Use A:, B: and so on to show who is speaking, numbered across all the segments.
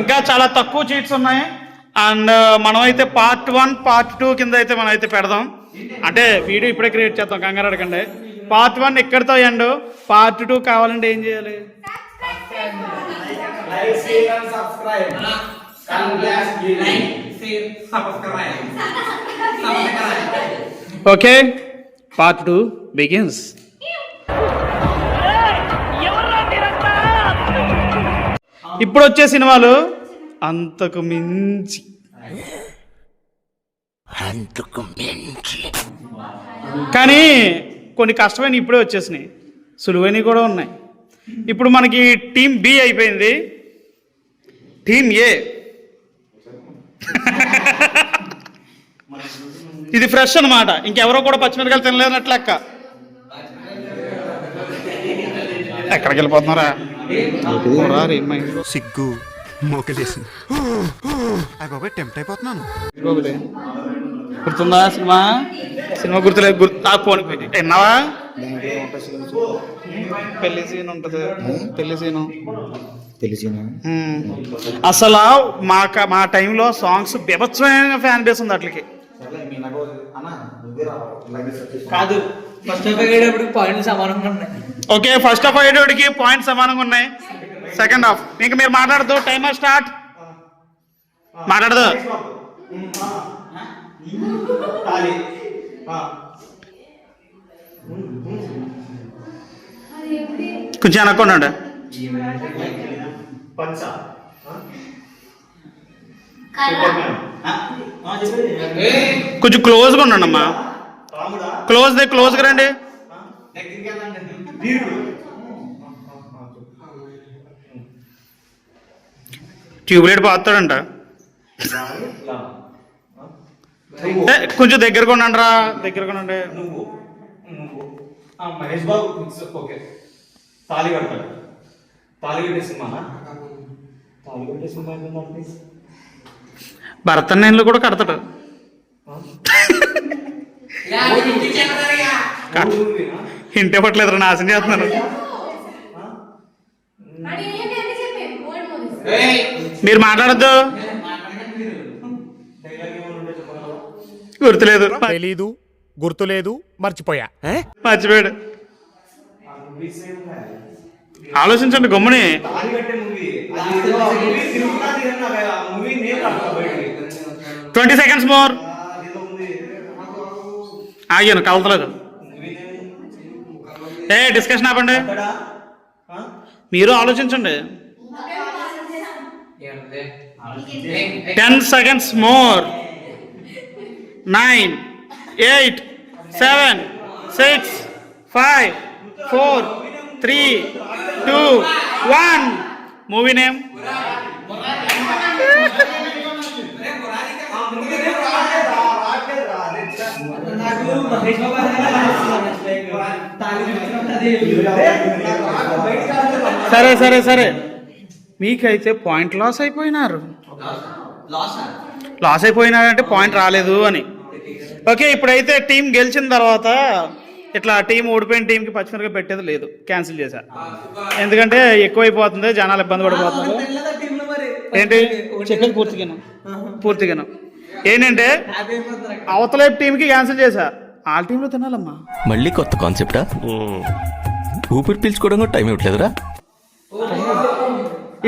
A: ఇంకా చాలా తక్కువ చీట్స్ ఉన్నాయి. అండ్ మనమైతే పార్ట్ 1 పార్ట్ 2 కింద అయితే మనం అయితే పెడదాం. అంటే వీడియో ఇప్పుడే క్రియేట్ చేద్దాం, కంగారు అడగండి. పార్ట్ 1 ఇక్కడితో ఎండ్. పార్ట్ 2 కావాలంటే ఏం చేయాలి? Okay, part 2 begins. ఇప్పుడు వచ్చే సినిమాలు అంతకు మించి కానీ కొన్ని కష్టమైన ఇప్పుడే వచ్చేసినాయి, సులువైనవి కూడా ఉన్నాయి. ఇప్పుడు మనకి టీమ్ బి అయిపోయింది, టీమ్ ఏ. ఇది ఫ్రెష్ అనమాట, ఇంకెవరో కూడా పచ్చిమిరకాయలు తినలేనట్లు లెక్క. ఎక్కడికి వెళ్ళిపోతున్నారా?
B: సిగ్గు మోకలేసింది. టెంప్ట్ అయిపోతున్నాను.
A: గుర్తుందా సినిమా? సినిమా గుర్తులేదు. ఫోన్ పెట్టి విన్నావా? పెళ్లి సీన్ ఉంటుంది, పెళ్లి సీను. అసలు మా టైంలో సాంగ్స్ బీభత్సమైన ఫ్యాన్ బేస్ ఉంది అట్లకి.
C: కాదు, ఫస్ట్ హాఫ్ అయ్యేటప్పుడు పాయింట్లు సమానంగా ఉన్నాయి.
A: ఓకే, ఫస్ట్ హాఫ్ అయ్యేటోడికి పాయింట్ సమానంగా ఉన్నాయి. సెకండ్ హాఫ్ ఇంకా మీరు మాట్లాడదు. Timer start. మాట్లాడదు. కొంచెం అనుకోండి. కొంచెం క్లోజ్గా ఉండండి అమ్మా. క్లోజ్గా రండి. ట్యూబ్లైట్ పోతాడంట. కొంచెం దగ్గరగా ఉండండి రా, దగ్గరగా ఉండండి.
D: మహేష్ బాబు ఓకే, తాళి కడతాడు. తాళి కట్టే సినిమా, తాళి కట్టే సినిమా
A: భరత నేను కూడా కడతాడు. ఇంటే పట్టలేదు, నాశనం చేస్తున్నాను. మీరు మాట్లాడద్దు. గుర్తులేదు,
B: తెలీదు, గుర్తులేదు,
A: మర్చిపోయాడు. ఆలోచించండి గమ్ముని. 20 seconds మోర్. ఆగాను, కలతలేదు. డిస్కషన్ ఆపండి, మీరు ఆలోచించండి. 10 seconds మోర్. 9, 8, 7, 6, 5, 4, 3, 2, 1. Movie name? సరే సరే సరే, మీకైతే పాయింట్ లాస్ అయిపోయినారు. లాస్ అయిపోయినారంటే పాయింట్ రాలేదు అని. ఓకే, ఇప్పుడైతే టీం గెలిచిన తర్వాత ఇట్లా టీం ఓడిపోయిన టీంకి పచ్చిమిరకాయ పెట్టేది లేదు, క్యాన్సిల్ చేశా. ఎందుకంటే ఎక్కువైపోతుంది, జనాలు ఇబ్బంది పడిపోతున్నారు. ఏంటి చెప్పేది పూర్తిగాను ఏంటంటే అవతల టీంకి క్యాన్సిల్ చేశా, ఆ టీంలో తినాలమ్మా.
E: మళ్ళీ కొత్త కాన్సెప్టా? ఊపిరి పీల్చుకోవడం కూడా టైం ఇవ్వట్లేదురా.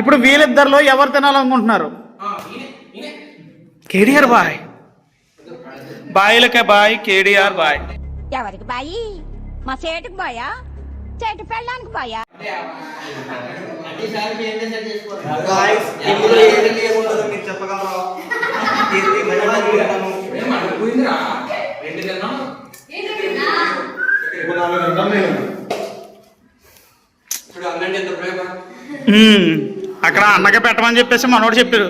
A: ఇప్పుడు వీళ్ళిద్దరిలో ఎవరు తినాలనుకుంటున్నారు? KDR boy. బాయ్లకే బాయ్, కేడిఆర్ బాయ్.
F: ఎవరికి బాయి? మా సేటుకు బాయా, చెట్టు పెళ్ళడానికి బాయా?
A: అక్కడ అన్నకే పెట్టమని చెప్పేసి మనోడు చెప్పారు.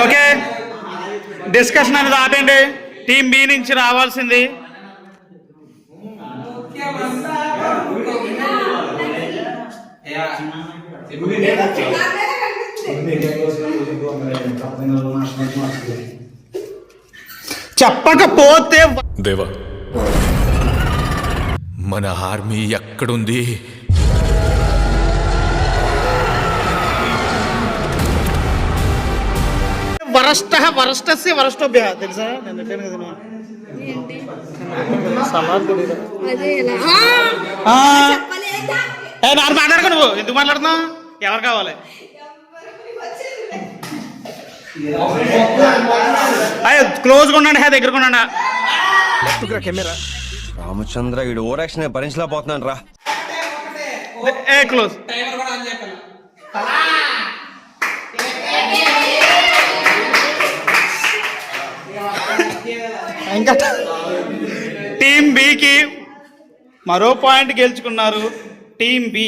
A: ఓకే, డిస్కషన్ అనేది ఆపండి. టీం బి నుంచి రావాల్సింది చెప్పకపోతే
G: దేవా మన ఆర్మీ ఎక్కడుంది?
A: వరస్టస్య వరస్టోభ్య తెలుసా? నేను చెప్పాను కదా నువ్వు. సలాడ్ తెలీదా? నాకు మాట్లాడుకో, నువ్వు ఎందుకు మాట్లాడుతున్నావు? ఎవరు కావాలి? అయ్యో క్లోజ్గా ఉండండి, దగ్గరకు ఉండండి.
H: కెమెరా రామచంద్ర వీడు ఓరాక్షన్ భరించలేకపోతున్నాను రా.
A: ఏ క్లోజ్. ఇంకా టీమ్ బికి మరో పాయింట్ గెలుచుకున్నారు team B.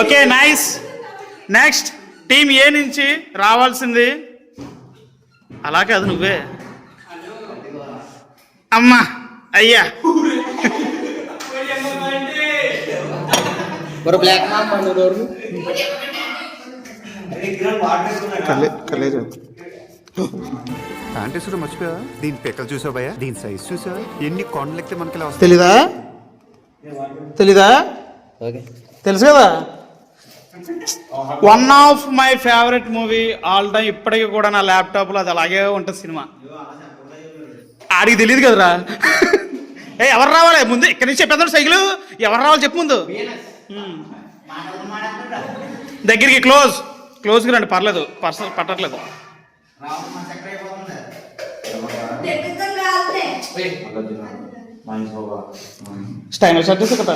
A: Okay nice. Next team A నుంచి రావాల్సింది అలా కాదు, నువ్వే అమ్మా అయ్యా.
B: ప్యాంటేసుడు మర్చిపోయా? దీని పెక్కలు చూసావు భయ్యా? దీని సైజ్ చూసావా? ఎన్ని కొండలెక్కితే మనకి ఇలా వస్తాయి.
A: తెలీదా? తెలుసు కదా. One of my favourite movie all time. ఇప్పటికీ కూడా నా ల్యాప్టాప్లో అది అలాగే ఉంటుంది సినిమా. ఆడికి తెలియదు కదరా. ఏ ఎవరు రావాలి ముందు? ఇక్కడి నుంచి చెప్పేద్దాం సైకిల్. ఎవరు రావాలి చెప్పు ముందు. దగ్గరికి క్లోజ్కి రండి, పర్లేదు, పర్సనల్ పట్టట్లేదు. స్టైన్ షర్ట్ కదా,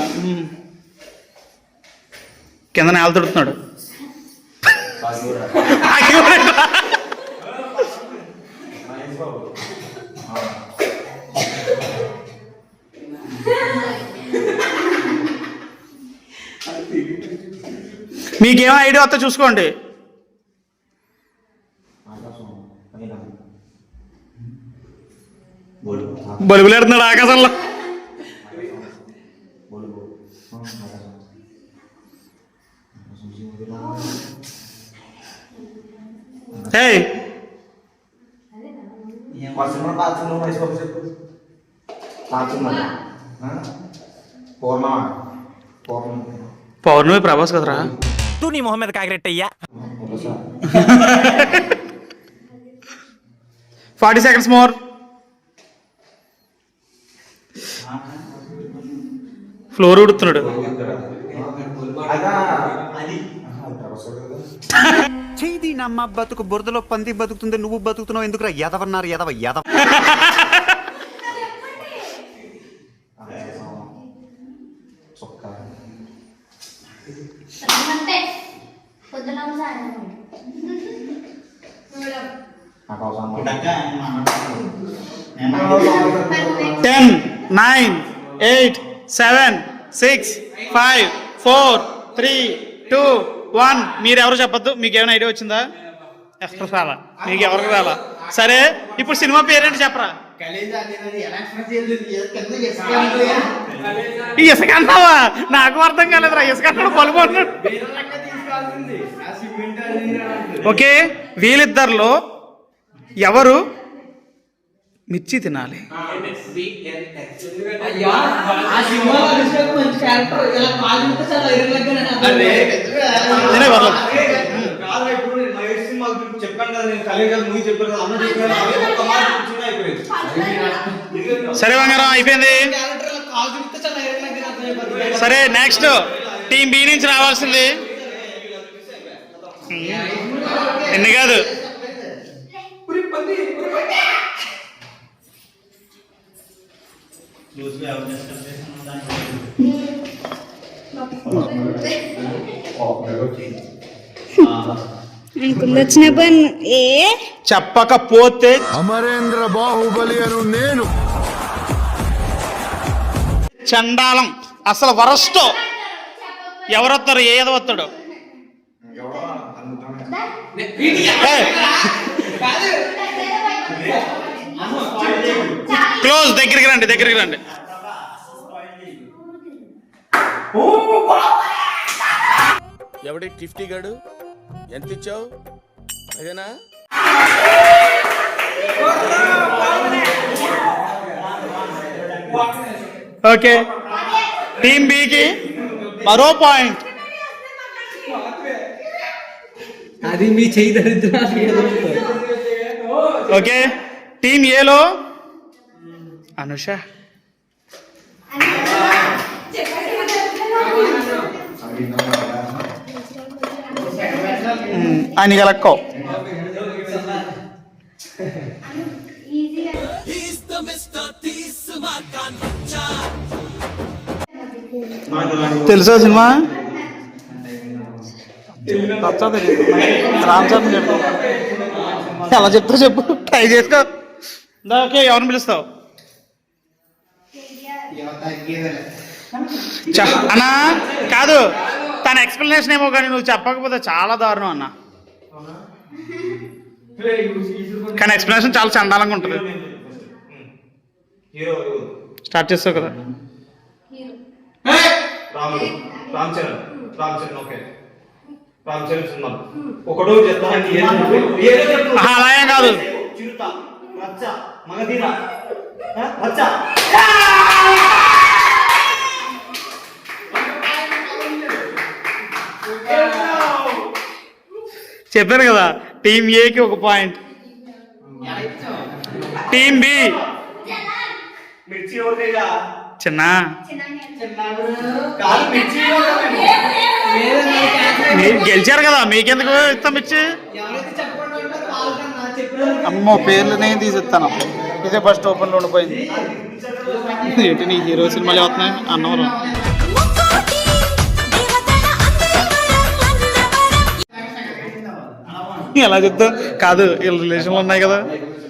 A: కింద నేల తడుతున్నాడు. మీకేమో ఐడియా వస్తే చూసుకోండి. బలుబులు ఎడుతున్నాడు ఆకాశంలో. పౌర్ణమి ప్రభాస్ కదరా.
H: నీ మొహం మీద కాకిరెట్టయ్యా.
A: 40 seconds మోర్. ఫ్లోర్ ఉడుతున్నాడు.
B: చేది నమ్మ బతుకు బురదలో పంది బతుకుతుంది, నువ్వు బతుకుతున్నావు ఎందుకురా? ఎదవన్నారు ఎదవ.
A: Ten, 9, 8, 7, 6, 5, 4, 3, 2, 1. మీరెవరు చెప్పద్దు. మీకు ఏమైనా ఐడియా వచ్చిందా? ఎక్కడ రాలా? మీకు ఎవరికి రాలా? సరే ఇప్పుడు సినిమా పేరేంటి చెప్పరా? ఇసుక అంటావా? నాకు అర్థం కాలేదురా. ఇసుక అంటాడు పలుకున్నాడు. ఓకే, వీళ్ళిద్దరిలో ఎవరు మిర్చి తినాలి? సరే బంగారం అయిపోయింది. సరే నెక్స్ట్ టీం బి నుంచి రావాల్సింది ఎన్ని కాదు.
F: వచ్చిన పని
A: చెప్పకపోతే
G: అమరేంద్ర బాహుబలి అను నేను
A: చండాలం. అసలు వరస్టో ఎవరొత్తారు? ఏదో వస్తాడు. క్లోజ్. దగ్గరికి రండి.
I: ఎవడి టిఫ్టీ గాడు ఎంత ఇచ్చావు అదేనా
A: ఓకే టీమ్ బికి మరో పాయింట్.
C: అది మీ చెయ్యి దరిద్రం.
A: ఓకే టీమ్ ఏలో అనుష. అని గలక్కో. తెలుసా సినిమా? రామ్ చరణ్ చెప్పు. ఎలా చెప్తావు చెప్పు, ట్రై చేసుకో. ఓకే ఎవరిని పిలుస్తావు? అన్నా కాదు, తన ఎక్స్ప్లెనేషన్ ఏమో కానీ నువ్వు చెప్పకపోతే చాలా దారుణం అన్న. కానీ ఎక్స్ప్లెనేషన్ చాలా చండాలంగా ఉంటుంది. స్టార్ట్ చేస్తావు కదా.
D: రామ్ చరణ్ ఓకే. రామ్ చరణ్ సినిమా ఒకటో చెప్తాను.
A: అలా ఏం కాదు.
D: చిరుత, రచ్చ, మగధీర, రచ్చ.
A: చెప్పారు కదా టీమ్ ఏకి ఒక పాయింట్. టీమ్ బి
D: మిర్చి ఓటేగా
A: చిన్న
D: కాదు మిర్చి
A: మీరు గెలిచారు కదా, మీకెందుకు ఇస్తాం ఇచ్చి? అమ్మో పేర్లు నేను తీసిస్తాను. ఇదే ఫస్ట్ ఓపెన్లో ఉండిపోయింది. ఏంటి నీ హీరో సినిమాలు అవుతున్నాయి అన్నవరం. ఎలా చెప్తావు? కాదు వీళ్ళ రిలేషన్లు ఉన్నాయి కదా,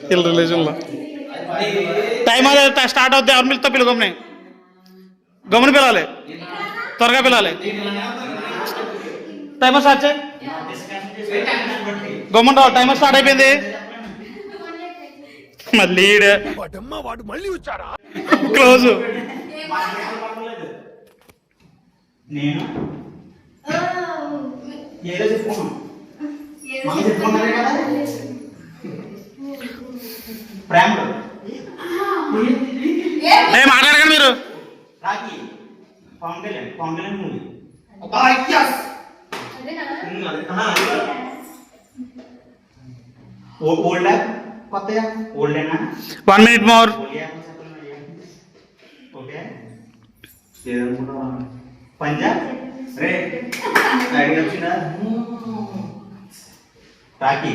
A: వీళ్ళ రిలేషన్లో టైం అదే స్టార్ట్ అవుద్ది. ఎవరి మిల్తో పిలు గమ్ని గమ్ముని పిలాలి, త్వరగా పిలాలి. టైమర్ స్టార్ట్ చేయి. గమ్మున రావు, టైమర్ స్టార్ట్ అయిపోయింది. మళ్ళీ క్లోజ్.
D: నేను ఏదో చెప్పుకున్నాను. ప్రేమలో
A: మాట్లాడకండి మీరు.
D: రాఖీ పవన్ కళ్యాణ్ మూవీ. ఓల్డా కొత్తగా ఓల్డేనా?
A: 1 minute more.
D: ఓకే ఏదనుకుంటావా? పంజాబ్ రే ఐడి వచ్చిందా? రాఖీ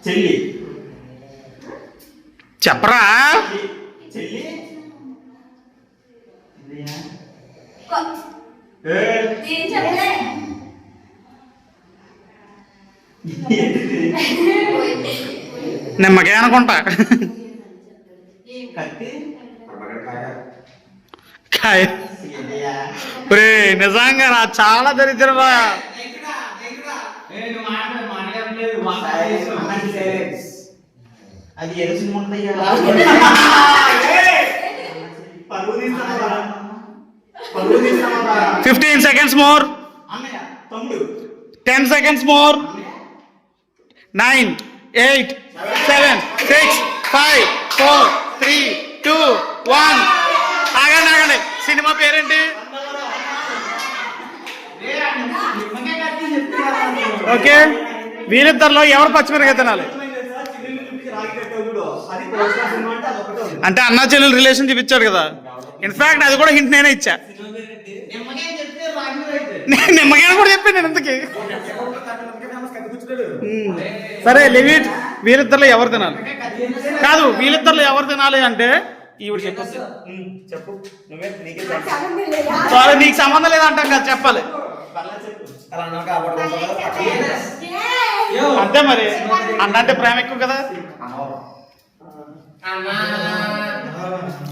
D: చెల్లి
A: చెప్పరా.
D: చెల్లి
A: నిమ్మకాయ అనుకుంటా.
D: కత్తి
A: కాయ. ఒరే నిజంగా నా చాలా దరిద్రరా.
D: అది ఏదో సినిమా ఉంటుందయ్యా.
A: 15 seconds more.
D: అన్నయ్య తమ్ముడు.
A: 10 seconds more. 9, 8, 7, 6, 5, 4, 3, 2, 1. ఆగండి. సినిమా పేరేంటి? ఓకే వీరిద్దరిలో ఎవరు పచ్చిమిరకాయ తినాలి? అంటే అన్నా చెల్లెలు రిలేషన్ చూపించాడు కదా. ఇన్ఫాక్ట్ అది కూడా హింట్ నేనే ఇచ్చా. నిమ్మకాయ కూడా చెప్పాను నేను ఇంతకీ. సరే లిమిట్. వీరిద్దరిలో ఎవరు తినాలి? కాదు వీళ్ళిద్దరిలో ఎవరు తినాలి అంటే ఈవిడ చెప్పచ్చు.
D: చెప్పు నువ్వే.
A: సరే నీకు సంబంధం లేదంటాం కదా, చెప్పాలి అంతే మరి. అన్న అంటే ప్రేమ ఎక్కువ కదా.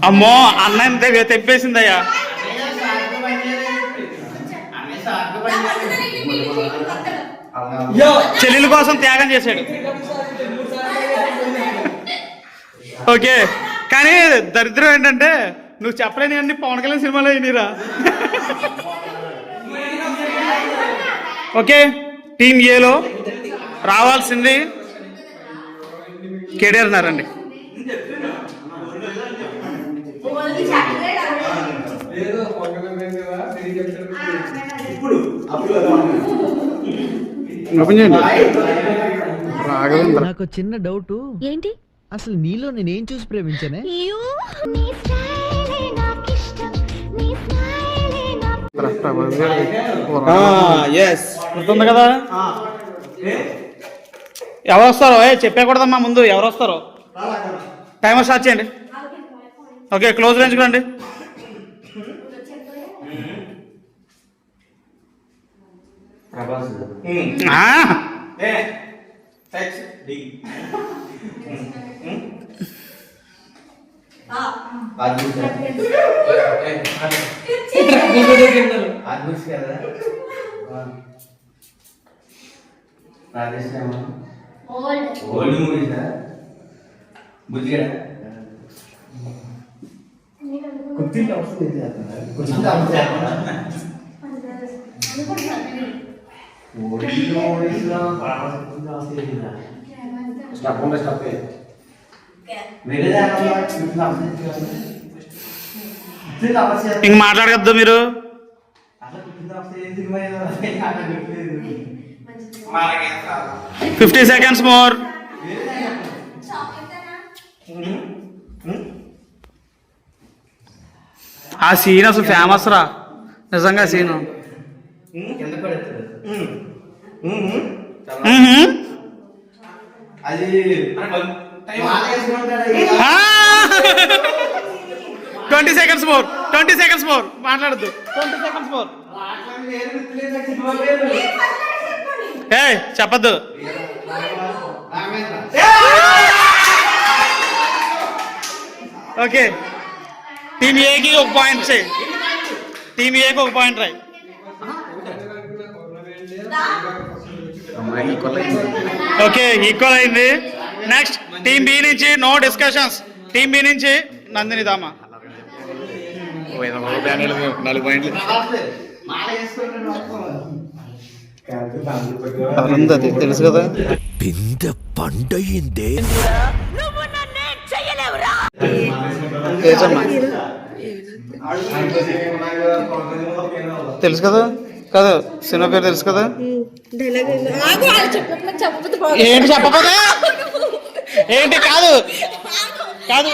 A: అమ్మో అన్న ఇంతే తెప్పేసిందయ్యా. చెల్లెల కోసం త్యాగం చేశాడు. ఓకే కానీ దరిద్రం ఏంటంటే నువ్వు చెప్పలేని అన్ని పవన్ కళ్యాణ్ సినిమాలో అయినరా. ఓకే, టీమ్ ఏలో రావాల్సింది కేటీఆర్ ఉన్నారండి. ఓపెన్ చేయండి. రాఘవేంద్ర.
C: నాకు చిన్న డౌట్,
F: ఏంటి?
C: అసలు నీలో నేనేం చూసి ప్రేమించానే?
A: గుర్తుంది కదా? ఎవరు వస్తారో చెప్పేకూడదమ్మా, ముందు ఎవరు వస్తారో. టైమర్ స్టార్ట్ చేయండి. ఓకే, క్లోజ్ రేంజ్ రండి. ఇంక మాట్లాడగద్దు మీరు. Fifty seconds more. ఆ సీన్ అసలు ఫేమస్ రా నిజంగా సీను.
D: అది
A: 20 seconds more. 20 seconds more. మాట్లాడద్దు. 20 seconds more. ఏ చెప్పద్దు. ఓకే, టీమ్ ఏకి ఒక పాయింట్ చేయి. టీమ్ ఏకి ఒక పాయింట్ రాయి. ఓకే, ఈక్వల్ అయింది. నెక్స్ట్ టీమ్ బి నుంచి నో డిస్కషన్స్. టీమ్ బి నుంచి నందిని దామా 4 పాయింట్లు. తెలుసు కదా.
G: పిందె పండయిందే.
A: తెలుసు కదా కదా, సినిమా పేరు తెలుసు కదా. ఏంటి చెప్పకపోతే ఏంటి? కాదు కాదు,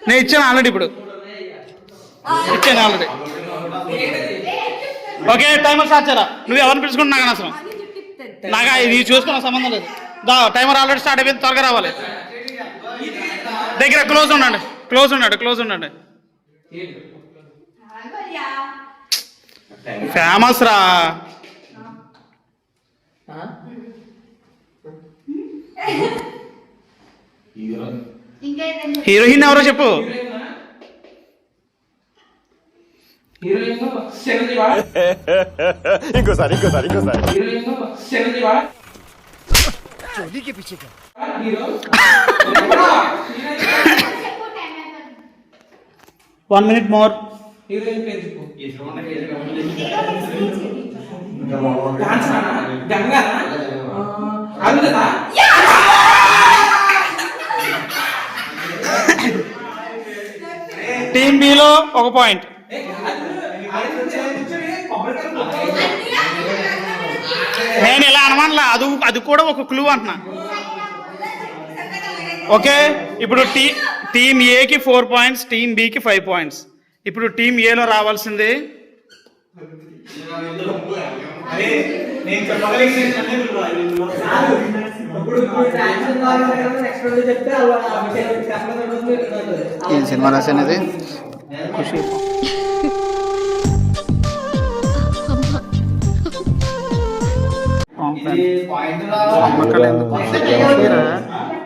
A: నేను ఇచ్చాను ఆల్రెడీ. ఇప్పుడు ఇచ్చాను ఆల్రెడీ. ఓకే, టైమర్ స్టార్ట్ చేయరా. నువ్వు ఎవరిని పిలుచుకుంటున్నా కానీ అసలు నాకు ఇది చూసుకున్న సంబంధం లేదు. దా, టైమర్ ఆల్రెడీ స్టార్ట్ అయిపోయింది. త్వరగా రావాలి. దగ్గర క్లోజ్ ఉండండి. క్లోజ్ ఉండండి. క్లోజ్ ఉండండి. ఫేమస్ రా. హీరోయిన్ ఎవరో చెప్పు.
H: ఇంకోసారి
A: 1 minute more. టీమ్ బిలో ఒక పాయింట్. నేను ఇలా అనమానలా, అది కూడా ఒక క్లూ అంటున్నా. ఓకే, ఇప్పుడు టీమ్ ఏకి 4 పాయింట్స్, టీమ్ బికి 5 పాయింట్స్. ఇప్పుడు టీమ్ ఏలో రావాల్సింది ఏం సినిమా రాసేది ఖుషి.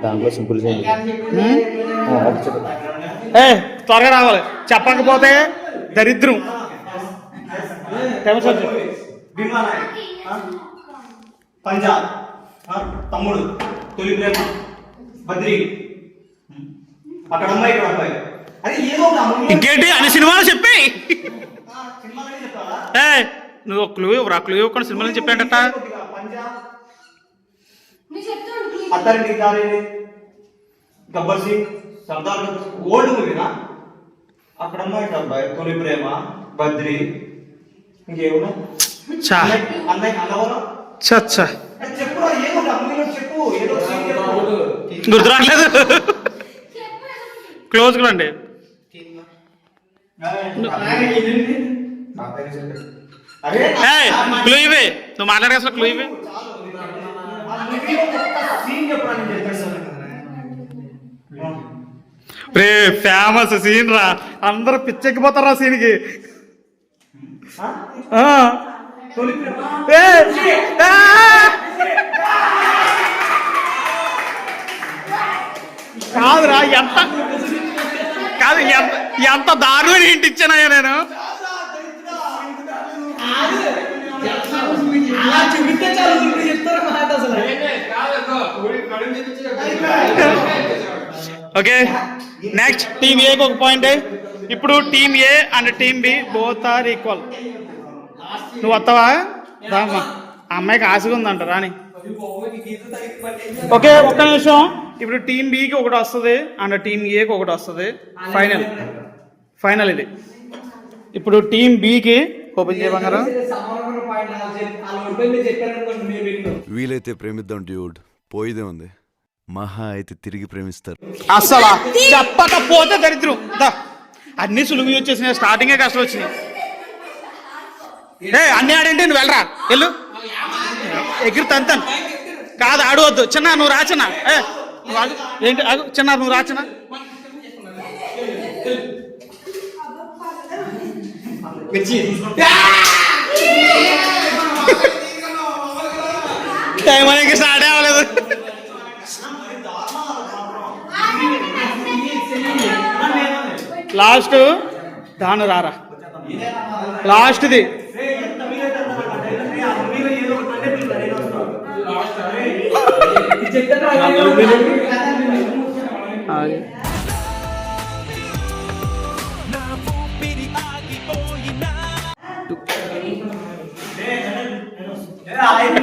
H: దాంట్లో సింపుల్
A: త్వరగా రావాలి. చెప్పకపోతే దరిద్రం.
D: పంజాబ్, తమ్ముడు, తొలి ప్రేమ, బద్రి, అక్కడ అమ్మాయి, ఇక్కడ అబ్బాయి. అదే ఏదో
A: ఇంకేంటి అని సినిమాలు చెప్పి నువ్వు క్లూ ఇవ్వరా? క్లూ ఇవ్వకుండా సినిమా నుంచి చెప్పాడట.
D: అత్తారింటికి దారేది, గబ్బర్ సింగ్, సర్దార్ గబ్బర్ సింగ్, ఓల్డ్ మూవీనా? అక్కడ అమ్మాయి అబ్బాయి, తొలి ప్రేమ, బద్రి, ఇంకేమన్నా
A: చా
D: అన్నయ్య అన్నవరం.
A: చచ్చా
D: చెప్పురా, ఏదో మూవీలో చెప్పు, ఏదో scene చెప్పు.
A: గుర్తురాట్లేదు. క్లోజ్ గా రండి.
D: అరే
A: క్లూ ఇవే, నువ్వు మాట్లాడే అసలు క్లూ ఇవే.
D: సీన్ చెప్పరా, నేను చెప్పేస్తాను.
A: రే ఫేమస్ సీన్ రా, అందరూ పిచ్చెక్కిపోతారు ఆ సీన్కి.
D: తొలి ప్రేమ.
A: కాదురా, ఎంత కాదు, ఎంత దారుణ ఇంటి ఇచ్చానయ్యా నేను.
C: అలా చూపిస్తే చాలు, ఇప్పుడు చెప్తారు మాట అసలు.
A: ఓకే నెక్స్ట్ టీమ్ ఏకి ఒక పాయింట్. ఇప్పుడు team A and team B both are equal. నువ్వు వస్తావా? రామ్మా, ఆ అమ్మాయికి ఆశగా ఉందంట రాని. ఓకే ఒక్క నిమిషం. ఇప్పుడు టీమ్ బికి ఒకటి వస్తుంది అండ్ టీమ్ ఏకి ఒకటి వస్తుంది. ఫైనల్ ఇది. ఇప్పుడు టీమ్ బికి ఓపెన్ చేయబంగారం.
G: వీలైతే ప్రేమిద్దాం డ్యూడ్, పోయిదే ఉంది. మహా అయితే తిరిగి ప్రేమిస్తారు.
A: అస్సలా చెప్పకపోతే దరిద్రం. అన్ని సులువు వచ్చేసినాయి, స్టార్టింగే కష్టం వచ్చినాయి. అన్ని ఆడేంటి, నువ్వు వెళ్ళరా, వెళ్ళు. ఎగిరి తంతను కాదు, ఆడవద్దు. చిన్న నువ్వు రాచనా, ఏంటి ఆగు, చిన్న నువ్వు రాచనా. టైం అనేది స్టార్ట్ అవ్వలేదు. లాస్ట్ దాను రారా, లాస్ట్ది.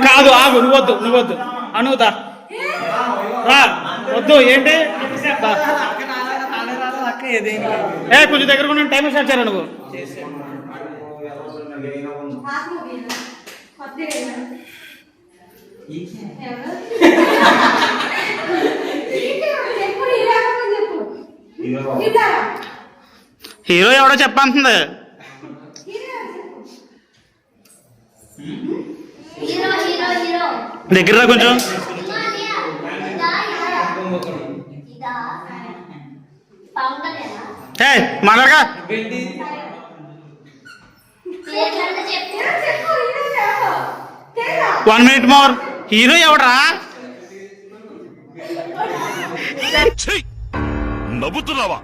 A: కాదు ఆగు, నువ్వొద్దు అనుదా రా, వద్దు. ఏంటి కొంచెం దగ్గర టైం స్టార్ట్ చేయరా నువ్వు. హీరో ఎవడో చెప్పంటుంది. దగ్గర కొంచెం మాట్లాడగా. 1 minute మోర్. హీరో ఎవడరా?
I: నవ్వుతున్నావా?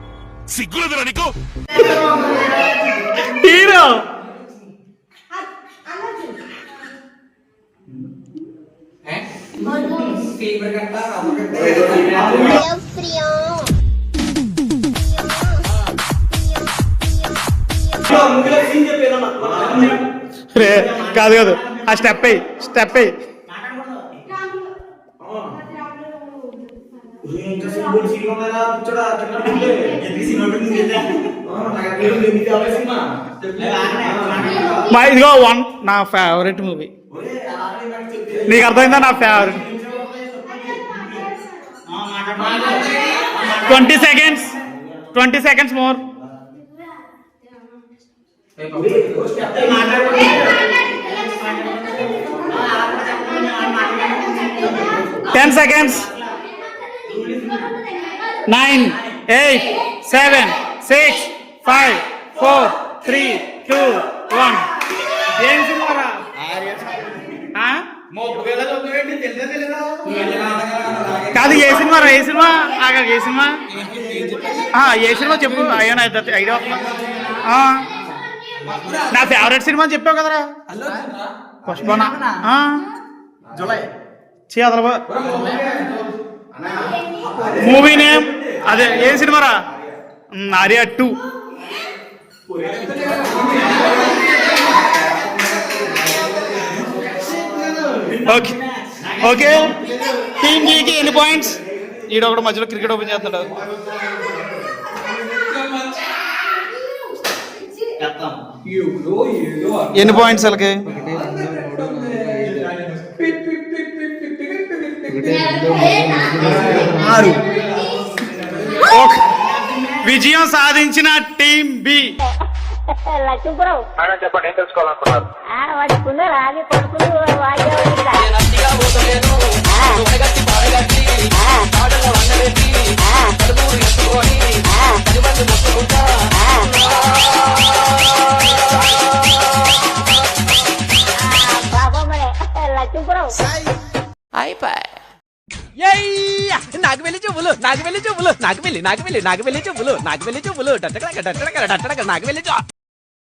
I: సిగ్గులేదురా నీకు?
A: హీరో కాదు, ఆ స్టెప్ అయ్యి. ఇదిగో నా ఫేవరెట్ మూవీ. నీకు అర్థమైందా? నా ఫేవరెట్. 20 seconds more. 10 seconds. 9, 8, 7, 6, 5, 4, 3, 2, 1. ఏం సినిమారా? కాదు, ఏ సినిమారా? ఏ సినిమా? ఏ సినిమా? ఏ సినిమా చెప్పు. అయ్యో నా ఐడియా వస్తుందా? నా ఫేవరెట్ సినిమా చెప్పావు కదరా. పుష్పనా? మూవీ నేమ్ అదే. ఏ సినిమారా? ఆర్య 2. ఓకే ఓకే టీమ్ బికి ఎన్ని పాయింట్స్? ఈడ ఒకటి మధ్యలో క్రికెట్ ఓపెన్ చేస్తున్నాడు. ఎన్ని పాయింట్స్ వాళ్ళకి? ఓకే. విజయం సాధించిన టీం బి.
F: లక్ష్మీపురం చెప్పండి, ఏం తెలుసుకోవాలనుకున్నారు? వాడుకున్న రాగి పడుకుని లక్ష్మీపురం
C: నాకు వెళ్ళి చెప్పులు నాకు వెళ్ళి చెప్పులు నాకు వెళ్ళి నాకు వెళ్ళి నాకు వెళ్ళి చెప్పులు నాకు వెళ్ళి చెప్పులు నాకు వెళ్ళి